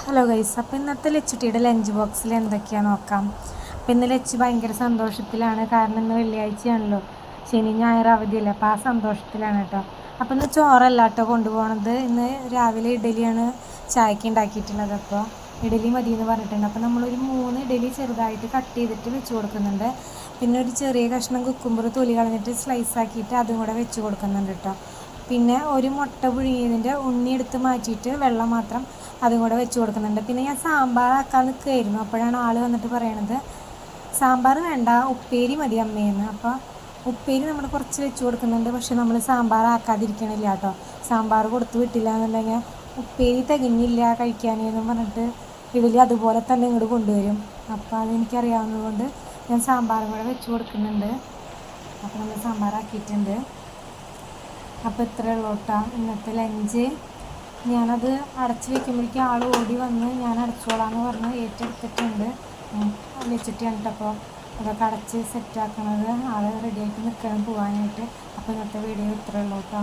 Hello guys, അപ്പോൾ ഇന്നത്തെ ലച്ചുട്ടിയുടെ lunch ബോക്സിൽ എന്തൊക്കെയാണെന്ന് നോക്കാം. അപ്പോൾ ഇന്ന് ലച്ച് ഭയങ്കര സന്തോഷത്തിലാണ്. കാരണം ഇന്ന് വെള്ളിയാഴ്ചയാണല്ലോ, ശനി ഞായർ അവധിയല്ലേ, അപ്പോൾ ആ സന്തോഷത്തിലാണ് കേട്ടോ. അപ്പോൾ ഇന്ന് ചോറല്ല കേട്ടോ കൊണ്ടുപോകണത്. ഇന്ന് രാവിലെ ഇഡലിയാണ് ചായക്ക് ഉണ്ടാക്കിയിട്ടുള്ളത്. അപ്പോൾ ഇഡലി മതി എന്ന് പറഞ്ഞിട്ടുണ്ട്. അപ്പോൾ നമ്മളൊരു 3 ഇഡലി ചെറുതായിട്ട് കട്ട് ചെയ്തിട്ട് വെച്ച് കൊടുക്കുന്നുണ്ട്. പിന്നെ ഒരു ചെറിയ കഷ്ണം കുക്കുമ്പർ തൊലി കളഞ്ഞിട്ട് സ്ലൈസ് ആക്കിയിട്ട് അതും കൂടെ വെച്ച് കൊടുക്കുന്നുണ്ട് കേട്ടോ. പിന്നെ ഒരു മുട്ട പുഴുങ്ങിയതിൻ്റെ ഉണ്ണി എടുത്ത് മാറ്റിയിട്ട് വെള്ളം മാത്രം അതും കൂടെ വെച്ച് കൊടുക്കുന്നുണ്ട്. പിന്നെ ഞാൻ സാമ്പാറാക്കാൻ നിൽക്കുകയായിരുന്നു. അപ്പോഴാണ് ആൾ വന്നിട്ട് പറയണത് സാമ്പാർ വേണ്ട, ഉപ്പേരി മതി അമ്മയെന്ന്. അപ്പോൾ ഉപ്പേരി നമ്മൾ കുറച്ച് വെച്ച് കൊടുക്കുന്നുണ്ട്. പക്ഷെ നമ്മൾ സാമ്പാറാക്കാതിരിക്കണില്ല കേട്ടോ. സാമ്പാർ കൊടുത്ത് വിട്ടില്ല എന്നുണ്ടെങ്കിൽ ഉപ്പേരി തികഞ്ഞില്ല കഴിക്കാനെന്നും പറഞ്ഞിട്ട് ഇഡലി അതുപോലെ തന്നെ ഇങ്ങോട്ട് കൊണ്ടുവരും. അപ്പോൾ അതെനിക്കറിയാവുന്നതുകൊണ്ട് ഞാൻ സാമ്പാറും കൂടെ വെച്ച് കൊടുക്കുന്നുണ്ട്. അപ്പോൾ നമ്മൾ സാമ്പാറാക്കിയിട്ടുണ്ട്. അപ്പോൾ ഇത്രയേ ഉള്ളൂ കേട്ടോ ഇന്നത്തെ ലഞ്ച്. ഞാനത് അടച്ച് വെക്കുമ്പോഴേക്കും ആൾ ഓടി വന്ന് ഞാൻ അടച്ചോളാമെന്ന് പറഞ്ഞ് ഏറ്റെടുത്തിട്ടുണ്ട്. വെച്ചിട്ടാണ് കേട്ടോ. അപ്പോൾ അതൊക്കെ അടച്ച് സെറ്റാക്കണത്. ആൾ റെഡിയായിട്ട് നിൽക്കണം പോകാനായിട്ട്. അപ്പോൾ ഇന്നത്തെ വീഡിയോ ഇത്രയേ ഉള്ളൂ കേട്ടോ.